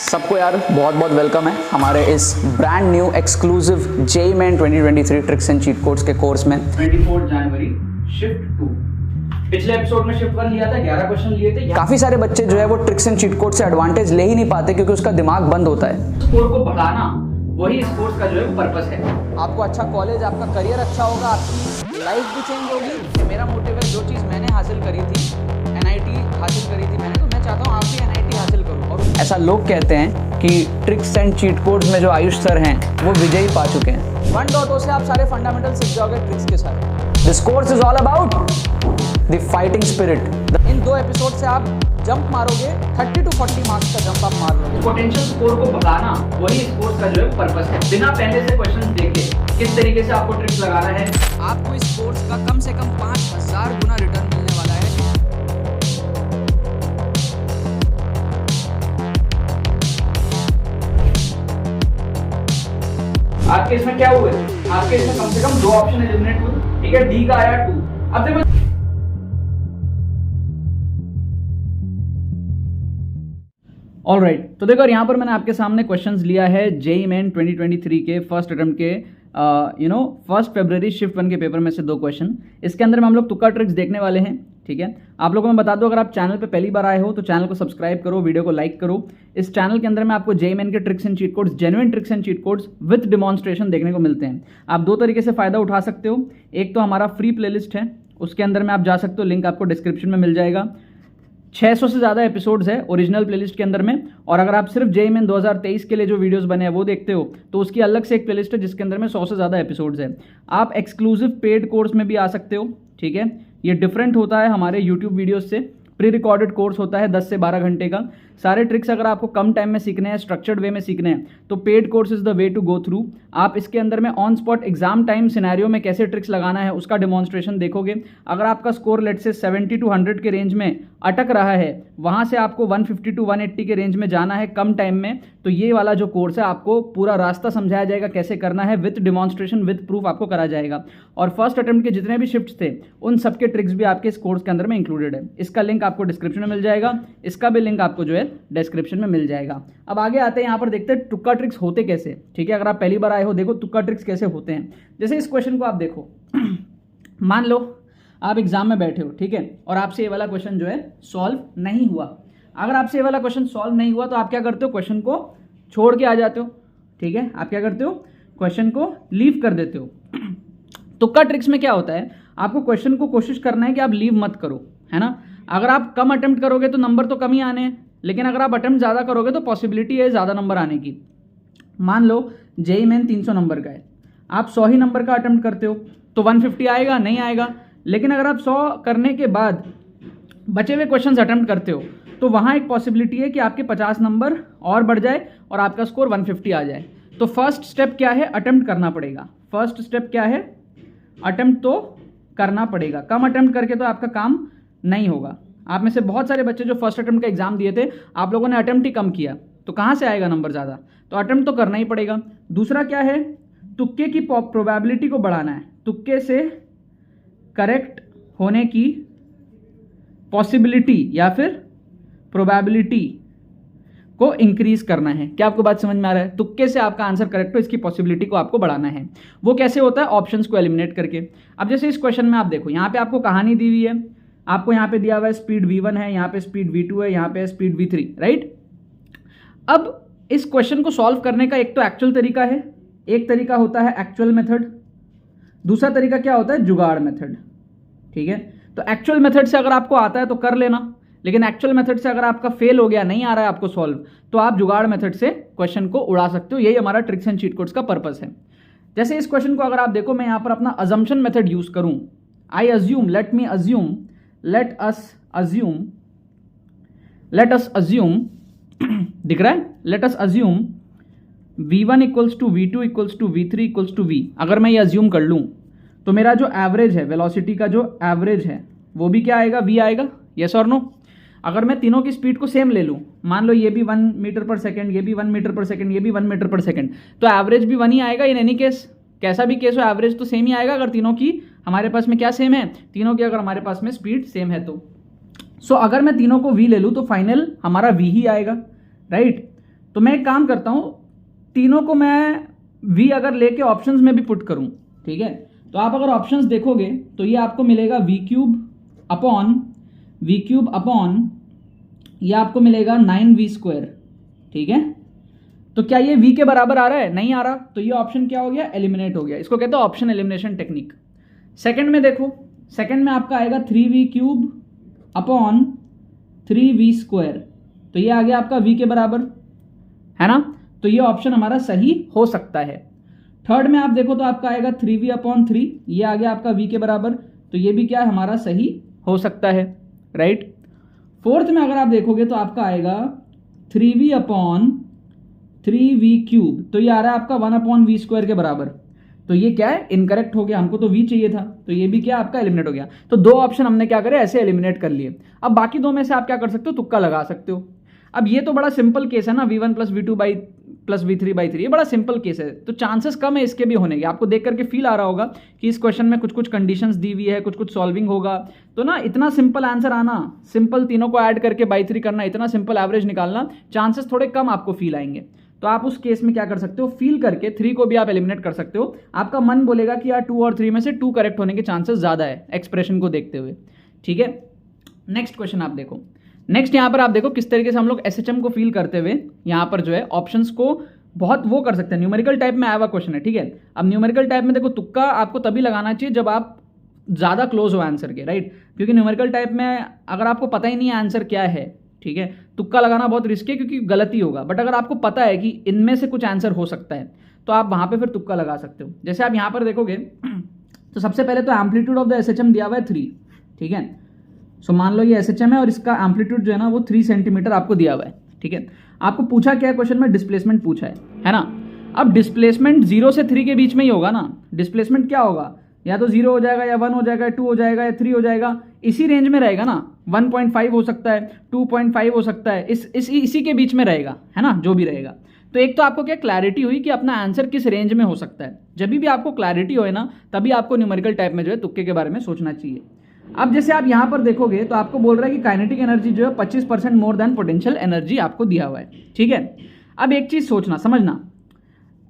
सबको यार बहुत बहुत वेलकम है हमारे इस brand new exclusive JEE main 2023 tricks and cheat codes के कोर्स में 24 जनवरी शिफ्ट 2। पिछले एपिसोड में शिफ्ट 1 लिया था, 11 क्वेश्चन लिए थे। काफी सारे बच्चे जो है वो ट्रिक्स एंड चीट कोड से एडवांटेज ले ही नहीं पाते क्योंकि उसका दिमाग बंद होता है। स्कोर को बढ़ाना वही इस कोर्स का जो है पर्पस है। आपको अच्छा कॉलेज, आपका करियर अच्छा होगा, आपकी लाइफ भी चेंज होगी। मेरा मोटिव है, जो चीज़ मैंने हासिल करी थी, NIT हासिल करी थी मैंने, तो मैं चाहता हूँ आप भी NIT हासिल करो। और ऐसा लोग कहते हैं कि ट्रिक्स एंड चीट कोड्स में जो आयुष सर हैं वो विजयी पा चुके हैं। 1.0 से आप सारे फंडामेंटल सीख जाओगे ट्रिक्स के साथ। This course is all about the fighting spirit. In 2 episode से आप जंप मारोगे, 30 to 40 मार्क्स का जंप आप मार लोगे। पोटेंशियल स्कोर को बढ़ाना वही इस कोर्स का जो है पर्पस है। बिना पहले से क्वेश्चन देखे किस तरीके से आपको ट्रिक्स लगाना है। आपको इस कोर्स का कम से कम 5000 गुना रिटर्न मिलने वाला है। आपके इसमें क्या हुआ है? आपके इसमें कम से कम 2 ऑप्शन एलिमिनेट हुए, ठीक है। डी का आया 2। अब देखो ऑलराइट, तो देखो यहाँ पर मैंने आपके सामने क्वेश्चंस लिया है जेईई मेन 2023 के फर्स्ट अटेम्प्ट के फर्स्ट फरवरी शिफ्ट 1 के पेपर में से 2 क्वेश्चन। इसके अंदर में हम लोग तुक्का ट्रिक्स देखने वाले हैं, ठीक है। आप लोगों को मैं बता दूं, अगर आप चैनल पे पहली बार आए हो तो चैनल को सब्सक्राइब करो, वीडियो को लाइक करो। इस चैनल के अंदर में आपको जेईई मेन के tricks and cheat codes, genuine tricks and cheat codes with demonstration देखने को मिलते हैं। आप 2 तरीके से फ़ायदा उठा सकते हो। एक तो हमारा फ्री प्लेलिस्ट है, उसके अंदर में आप जा सकते हो, लिंक आपको डिस्क्रिप्शन में मिल जाएगा। 600 से ज़्यादा एपिसोड्स है ओरिजिनल प्लेलिस्ट के अंदर में। और अगर आप सिर्फ जेईई मेन 2023 के लिए जो वीडियोस बने हैं वो देखते हो तो उसकी अलग से एक प्लेलिस्ट है जिसके अंदर में 100 से ज़्यादा एपिसोड्स है। आप एक्सक्लूसिव पेड कोर्स में भी आ सकते हो, ठीक है। ये डिफरेंट होता है हमारे यूट्यूब वीडियोस से। प्री रिकॉर्डेड कोर्स होता है 10 से 12 घंटे का। सारे ट्रिक्स अगर आपको कम टाइम में सीखने हैं, स्ट्रक्चर्ड वे में सीखने हैं, तो paid course is the way to go through. आप इसके अंदर में on spot exam time scenario में कैसे ट्रिक्स लगाना है उसका डेमोन्स्ट्रेशन देखोगे। अगर आपका स्कोर लेट से 70 to 100 के रेंज में अटक रहा है, वहाँ से आपको 150 to 180 के रेंज में जाना है कम टाइम में, तो ये वाला जो कोर्स है आपको पूरा रास्ता समझाया जाएगा कैसे करना है, विद डिमॉन्स्ट्रेशन विद प्रूफ आपको करा जाएगा। और फर्स्ट अटेम्प्ट के जितने भी शिफ्ट थे उन सबके ट्रिक्स भी आपके इस कोर्स के अंदर में इंक्लूडेड है। इसका लिंक आपको डिस्क्रिप्शन में मिल जाएगा, इसका भी लिंक आपको जो है डिस्क्रिप्शन में मिल जाएगा। अब आगे आते हैं, यहाँ पर देखते हैं तुक्का ट्रिक्स होते कैसे, ठीक है। अगर आप पहली बार आए हो, देखो तुक्का ट्रिक्स कैसे होते हैं। जैसे इस क्वेश्चन को आप देखो, मान लो आप एग्जाम में बैठे हो, ठीक है, और आपसे ये वाला क्वेश्चन जो है सॉल्व नहीं हुआ। अगर आपसे ये वाला क्वेश्चन सॉल्व नहीं हुआ तो आप क्या करते हो, क्वेश्चन को छोड़ के आ जाते हो, ठीक है। आप क्या करते हो, क्वेश्चन को लीव कर देते हो। तुक्का ट्रिक्स में क्या होता है, आपको क्वेश्चन को कोशिश करना है कि आप लीव मत करो, है ना। अगर आप कम अटेम्प्ट करोगे तो नंबर तो कम ही आने हैं, लेकिन अगर आप अटेम्प्ट ज़्यादा करोगे तो पॉसिबिलिटी है ज़्यादा नंबर आने की। मान लो जेईई मेन 300 नंबर का है, आप 100 ही नंबर का अटेम्प्ट करते हो तो 150 आएगा, नहीं आएगा। लेकिन अगर आप 100 करने के बाद बचे हुए क्वेश्चंस अटेम्प्ट करते हो तो वहाँ एक पॉसिबिलिटी है कि आपके 50 नंबर और बढ़ जाए और आपका स्कोर 150 आ जाए। तो फर्स्ट स्टेप क्या है, अटेम्प्ट करना पड़ेगा। फर्स्ट स्टेप क्या है, अटेम्प्ट तो करना पड़ेगा। कम अटेम्प्ट करके तो आपका काम नहीं होगा। आप में से बहुत सारे बच्चे जो फर्स्ट अटेम्प्ट का एग्जाम दिए थे, आप लोगों ने अटेम्प्ट ही कम किया, तो कहाँ से आएगा नंबर ज़्यादा। तो अटेम्प्ट तो करना ही पड़ेगा। दूसरा क्या है, तुक्के की प्रोबेबिलिटी को बढ़ाना है। तुक्के से करेक्ट होने की पॉसिबिलिटी या फिर प्रोबेबिलिटी को इंक्रीज करना है। क्या आपको बात समझ में आ रहा है? तुक्के से आपका आंसर करेक्ट हो, इसकी पॉसिबिलिटी को आपको बढ़ाना है। वो कैसे होता है, ऑप्शंस को एलिमिनेट करके। अब जैसे इस क्वेश्चन में आप देखो, यहाँ पे आपको कहानी दी हुई है, आपको यहाँ पे दिया हुआ है स्पीड V1 है, यहाँ पे स्पीड V2 है, यहाँ पे स्पीड V3, राइट। अब इस क्वेश्चन को सॉल्व करने का एक तो एक्चुअल तरीका है, एक तरीका होता है एक्चुअल मेथड, दूसरा तरीका क्या होता है, जुगाड़ मेथड, ठीक है। तो एक्चुअल मेथड से अगर आपको आता है तो कर लेना, लेकिन एक्चुअल मेथड से अगर आपका फेल हो गया, नहीं आ रहा है आपको सॉल्व, तो आप जुगाड़ मेथड से क्वेश्चन को उड़ा सकते हो। यही हमारा ट्रिक्स एंड चीट कोड्स का पर्पस है। जैसे इस क्वेश्चन को अगर आप देखो, मैं यहाँ पर अपना अजम्पशन मेथड यूज करूँ, I assume, let me assume, let us assume दिख रहा है, let us assume V1 equals to V2 equals to V3 equals to V। अगर मैं ये अज्यूम कर लूँ तो मेरा जो एवरेज है, वेलोसिटी का जो एवरेज है वो भी क्या आएगा, V आएगा, यस और नो। अगर मैं तीनों की स्पीड को सेम ले लूँ, मान लो ये भी 1 मीटर पर सेकेंड, ये भी 1 मीटर पर सेकेंड, ये भी 1 मीटर पर सेकेंड, तो एवरेज भी 1 ही आएगा इन एनी केस। कैसा भी केस हो, एवरेज तो सेम ही आएगा अगर तीनों की हमारे पास में क्या सेम है, तीनों की अगर हमारे पास में स्पीड सेम है तो। सो अगर मैं तीनों को V ले लूँ तो फाइनल हमारा V ही आएगा, राइट। तो मैं एक काम करता हूँ, तीनों को मैं v अगर लेके ऑप्शंस में भी पुट करूँ, ठीक है, तो आप अगर ऑप्शंस देखोगे तो ये आपको मिलेगा v क्यूब अपॉन ये आपको मिलेगा 9v², ठीक है। तो क्या ये v के बराबर आ रहा है? नहीं आ रहा, तो ये ऑप्शन क्या हो गया? एलिमिनेट हो गया। इसको कहते हैं ऑप्शन एलिमिनेशन टेक्निक। सेकंड में देखो, सेकंड में आपका आएगा 3v³ अपॉन 3v², तो ये आ गया आपका v के बराबर, है ना, तो ये ऑप्शन हमारा सही हो सकता है। थर्ड में आप देखो तो आपका आएगा 3v/3, ये आ गया आपका v के बराबर, तो ये भी क्या है? हमारा सही हो सकता है, राइट। फोर्थ में अगर आप देखोगे तो आपका आएगा 3v/3v³, तो ये आ रहा है आपका 1/v² के बराबर, तो ये क्या है? इनकरेक्ट हो गया, हमको तो v चाहिए था, तो ये भी क्या आपका एलिमिनेट हो गया। तो दो ऑप्शन हमने क्या करे? ऐसे एलिमिनेट कर लिए। अब बाकी दो में से आप क्या कर सकते हो? तुक्का लगा सकते हो। अब ये तो बड़ा सिंपल केस है ना, v1 + v2 + v3/3, ये बड़ा सिंपल केस है, तो चांसेस कम है इसके भी होने के। आपको देख करके फील आ रहा होगा कि इस क्वेश्चन में कुछ कुछ कंडीशंस दी हुई है, कुछ कुछ सॉल्विंग होगा, तो ना इतना सिंपल आंसर आना, सिंपल तीनों को ऐड करके बाई 3 करना, इतना सिंपल एवरेज निकालना, चांसेस थोड़े कम आपको फील आएंगे। तो आप उस केस में क्या कर सकते हो? फील करके 3 को भी आप एलिमिनेट कर सकते हो। आपका मन बोलेगा कि यार 2 और 3 में से 2 करेक्ट होने के चांसेस ज़्यादा है एक्सप्रेशन को देखते हुए, ठीक है। नेक्स्ट क्वेश्चन आप देखो, नेक्स्ट यहाँ पर आप देखो किस तरीके से हम लोग SHM को फील करते हुए यहाँ पर जो है ऑप्शंस को बहुत वो कर सकते हैं। न्यूमेरिकल टाइप में आया हुआ क्वेश्चन है, ठीक है। अब न्यूमेरिकल टाइप में देखो तुक्का आपको तभी लगाना चाहिए जब आप ज़्यादा क्लोज हो आंसर के, राइट, क्योंकि न्यूमेरिकल टाइप में अगर आपको पता ही नहीं है आंसर क्या है, ठीक है, तुक्का लगाना बहुत रिस्की है क्योंकि गलती होगा। बट अगर आपको पता है कि इनमें से कुछ आंसर हो सकता है तो आप वहाँ पे फिर तुक्का लगा सकते हो। जैसे आप यहाँ पर देखोगे तो सबसे पहले तो एम्पलीट्यूड ऑफ द SHM दिया हुआ है 3, ठीक है। सो मान लो ये SHM है और इसका एम्पलीट्यूड जो है ना वो 3 सेंटीमीटर आपको दिया हुआ है, ठीक है। आपको पूछा क्या है क्वेश्चन में? डिस्प्लेसमेंट पूछा है ना। अब डिस्प्लेसमेंट 0 से 3 के बीच में ही होगा ना। डिस्प्लेसमेंट क्या होगा? या तो 0 हो जाएगा, या 1 हो जाएगा, 2 हो जाएगा, या 3 हो जाएगा, इसी रेंज में रहेगा ना। 1.5 हो सकता है, 2.5 हो सकता है, इसी के बीच में रहेगा, है ना, जो भी रहेगा। तो एक तो आपको क्या क्लैरिटी हुई कि अपना आंसर किस रेंज में हो सकता है। जब भी आपको क्लैरिटी हो ना, तभी आपको न्यूमेरिकल टाइप में जो है तुक्के के बारे में सोचना चाहिए। अब जैसे आप यहाँ पर देखोगे तो आपको बोल रहा है कि काइनेटिक एनर्जी जो है 25% मोर देन पोटेंशियल एनर्जी आपको दिया हुआ है, ठीक है। अब एक चीज़ सोचना, समझना,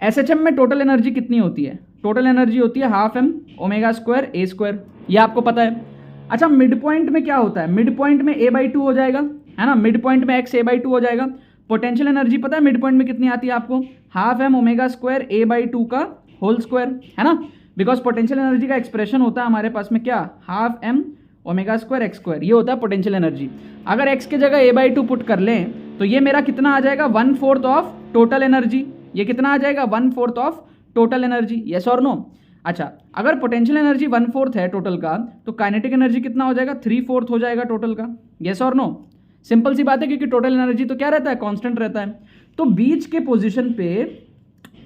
SHM में टोटल एनर्जी कितनी होती है? टोटल एनर्जी होती है 12m ω² a², ये आपको पता है। अच्छा, मिड पॉइंट में क्या होता है? मिड पॉइंट में a/2 हो जाएगा, है ना, मिड पॉइंट में x a/2 हो जाएगा। पोटेंशियल एनर्जी पता है मिड पॉइंट में कितनी आती है आपको? 12m ω² a/2 का होल स्क्वायर, है ना, बिकॉज पोटेंशियल एनर्जी का एक्सप्रेशन होता है हमारे पास में क्या? 12m ω² x², ये होता है पोटेंशियल एनर्जी। अगर x की जगह a/2 पुट कर लें तो ये मेरा कितना आ जाएगा? 1/4 ऑफ टोटल एनर्जी। ये कितना आ जाएगा? 1/4 ऑफ टोटल एनर्जी, यस और नो? अच्छा, अगर पोटेंशियल एनर्जी 1/4 है टोटल का, तो काइनेटिक एनर्जी कितना हो जाएगा? 3/4 हो जाएगा टोटल का, यस और नो? सिंपल सी बात है, क्योंकि टोटल एनर्जी तो क्या रहता है? कांस्टेंट रहता है। तो बीच के पोजीशन पे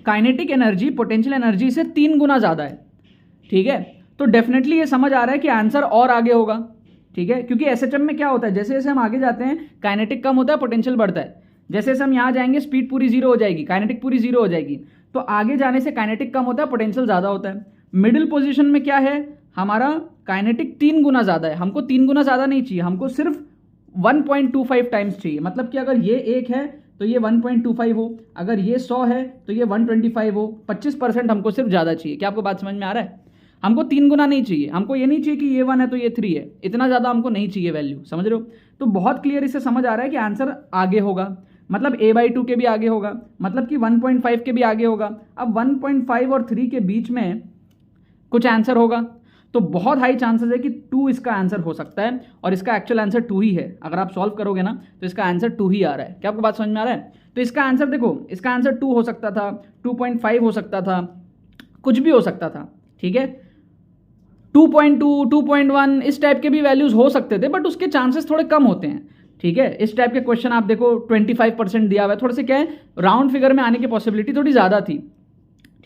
काइनेटिक एनर्जी पोटेंशियल एनर्जी से 3 गुना ज़्यादा है, ठीक है। तो डेफिनेटली ये समझ आ रहा है कि आंसर और आगे होगा, ठीक है, क्योंकि SHM में क्या होता है? जैसे जैसे हम आगे जाते हैं काइनेटिक कम होता है, पोटेंशियल बढ़ता है। जैसे जैसे हम यहाँ जाएंगे स्पीड पूरी 0 हो जाएगी, काइनेटिक पूरी 0 हो जाएगी। तो आगे जाने से काइनेटिक कम होता है, पोटेंशियल ज़्यादा होता है। मिडिल पोजीशन में क्या है? हमारा काइनेटिक 3 गुना ज़्यादा है। हमको 3 गुना ज़्यादा नहीं चाहिए, हमको सिर्फ 1.25 टाइम्स चाहिए। मतलब कि अगर ये 1 है तो ये 1.25 हो, अगर ये 100 है तो ये 125 हो। 25% हमको सिर्फ ज़्यादा चाहिए। क्या आपको बात समझ में आ रहा है? हमको 3 गुना नहीं चाहिए। हमको ये नहीं चाहिए कि ये 1 है तो ये 3 है, इतना ज़्यादा हमको नहीं चाहिए वैल्यू, समझ रहे हो? तो बहुत क्लियर इससे समझ आ रहा है कि आंसर आगे होगा, मतलब a/2 के भी आगे होगा, मतलब कि 1.5 के भी आगे होगा। अब 1.5 और 3 के बीच में कुछ आंसर होगा, तो बहुत हाई चांसेस है कि 2 इसका आंसर हो सकता है, और इसका एक्चुअल आंसर 2 ही है। अगर आप सॉल्व करोगे ना तो इसका आंसर 2 ही आ रहा है। क्या आपको बात समझ में आ रहा है? तो इसका आंसर देखो, इसका आंसर 2 हो सकता था, 2.5 हो सकता था, कुछ भी हो सकता था, ठीक है। 2.2, 2.1 इस टाइप के भी वैल्यूज हो सकते थे, बट उसके चांसेस थोड़े कम होते हैं, ठीक है। इस टाइप के क्वेश्चन आप देखो 25% दिया हुआ है, थोड़े से क्या है, राउंड फिगर में आने की पॉसिबिलिटी थोड़ी ज़्यादा थी,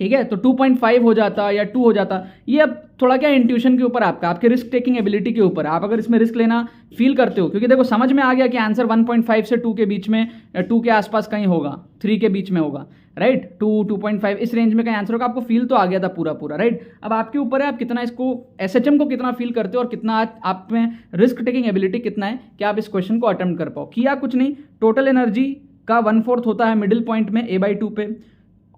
ठीक है। तो 2.5 हो जाता या 2 हो जाता। ये अब थोड़ा क्या इंट्यूशन के ऊपर आपका, आपके रिस्क टेकिंग एबिलिटी के ऊपर, आप अगर इसमें रिस्क लेना फील करते हो, क्योंकि देखो समझ में आ गया कि आंसर 1.5 से 2 के बीच में, 2 के आसपास कहीं होगा, 3 के बीच में होगा, राइट, 2, 2.5 इस रेंज में कहीं आंसर होगा। आपको फील तो आ गया था पूरा पूरा, राइट। अब आपके ऊपर है आप कितना इसको SHM को कितना फील करते हो, और कितना आप में रिस्क टेकिंग एबिलिटी कितना है कि आप इस क्वेश्चन को अटेम्प्ट कर पाओ। किया कुछ नहीं, टोटल एनर्जी का 1/4 होता है मिडिल पॉइंट में a/2 पे,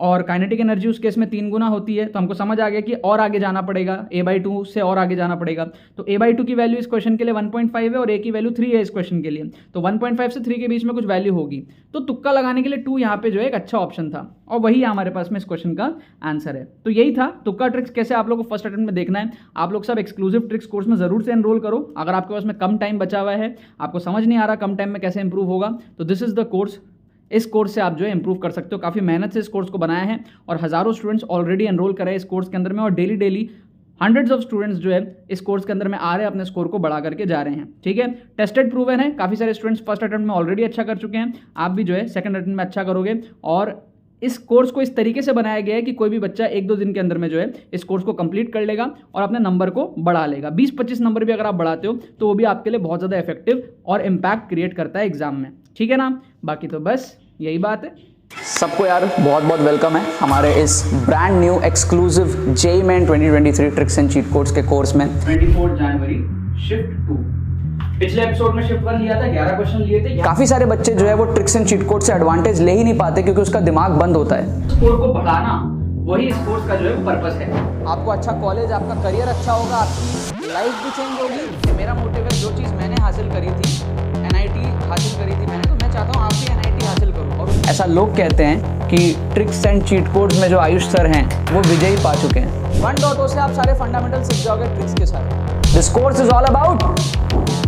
और काइनेटिक एनर्जी उस केस में 3 गुना होती है। तो हमको समझ आ गया कि और आगे जाना पड़ेगा, a/2 से और आगे जाना पड़ेगा। तो a/2 की वैल्यू इस क्वेश्चन के लिए 1.5 है और a की वैल्यू 3 है इस क्वेश्चन के लिए। तो 1.5 से 3 के बीच में कुछ वैल्यू होगी, तो तुक्का लगाने के लिए 2 यहाँ पे जो है एक अच्छा ऑप्शन था, और वही हमारे पास में इस क्वेश्चन का आंसर है। तो यही था तुक्का ट्रिक्स कैसे आप लोग को फर्स्ट अटेम्प्ट में देखना है। आप लोग सब एक्सक्लूसिव ट्रिक्स कोर्स में जरूर से एनरोल करो। अगर आपके पास में कम टाइम बचा हुआ है, आपको समझ नहीं आ रहा कम टाइम में कैसे इंप्रूव होगा, तो दिस इज द कोर्स। इस कोर्स से आप जो है इंप्रूव कर सकते हो। काफ़ी मेहनत से इस कोर्स को बनाया है और हज़ारों स्टूडेंट्स ऑलरेडी एनरोल कर रहे हैं इस कोर्स के अंदर में, और डेली हंड्रेड्स ऑफ स्टूडेंट्स जो है इस कोर्स के अंदर में आ रहे हैं, अपने स्कोर को बढ़ा करके जा रहे हैं। ठीक है, टेस्टेड प्रूवन है। काफ़ी सारे स्टूडेंट्स फर्स्ट अटेम्प्ट में ऑलरेडी अच्छा कर चुके हैं। आप भी जो है सेकंड अटेम्प्ट में अच्छा करोगे। और इस कोर्स को इस तरीके से बनाया गया है कि कोई भी बच्चा 1-2 दिन के अंदर में जो है इस कोर्स को कंप्लीट कर लेगा और अपने नंबर को बढ़ा लेगा। 20-25 नंबर भी अगर आप बढ़ाते हो तो वो भी आपके लिए बहुत ज़्यादा इफेक्टिव और इम्पैक्ट क्रिएट करता है एग्जाम में। ठीक है ना, बाकी तो बस यही बात है। सबको यार बहुत बहुत वेलकम है हमारे इस brand new exclusive JEE main 2023 tricks and cheat codes के कोर्स में। 24 जनवरी शिफ्ट 2। पिछले एपिसोड में शिफ्ट 1 लिया था, 11 क्वेश्चन लिए थे। काफी सारे बच्चे जो है वो ट्रिक्स एंड चीट कोड से एडवांटेज ले ही नहीं पाते क्योंकि उसका दिमाग बंद होता है। स्कोर को बढ़ाना वही इस कोर्स का जो है पर्पस है। आपको अच्छा कॉलेज, आपका करियर अच्छा होगा, आपकी लाइफ भी चेंज होगी। मेरा मोटिव है, जो चीज़ मैंने हासिल करी थी, NIT हासिल करी थी मैंने, तो मैं चाहता हूँ आप भी NIT हासिल करो। और ऐसा लोग कहते हैं कि ट्रिक्स एंड चीट कोड्स में जो आयुष सर हैं वो विजयी पा चुके हैं। 1.0 से आप सारे फंडामेंटल सीख जाओगे ट्रिक्स के साथ। This course is all about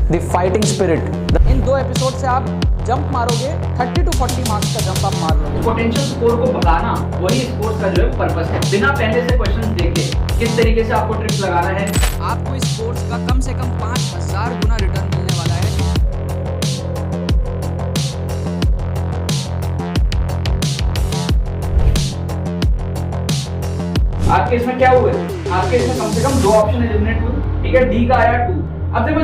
the fighting spirit. In 2 episode से आप जंप मारोगे, 30 to 40 मार्क्स का जंप आप मार लोगे। पोटेंशियल स्कोर को बढ़ाना वही इस कोर्स का जो है पर्पस है। बिना पहले से क्वेश्चन देखे किस तरीके से आपको ट्रिक्स लगाना है। आपको इस कोर्स का कम से कम 5000 गुना रिटर्न मिलने वाला है। आपके इसमें क्या हुआ है, आपके इसमें कम से कम 2 ऑप्शन एलिमिनेट हुए। ठीक है, डी का आया 2। अब देखो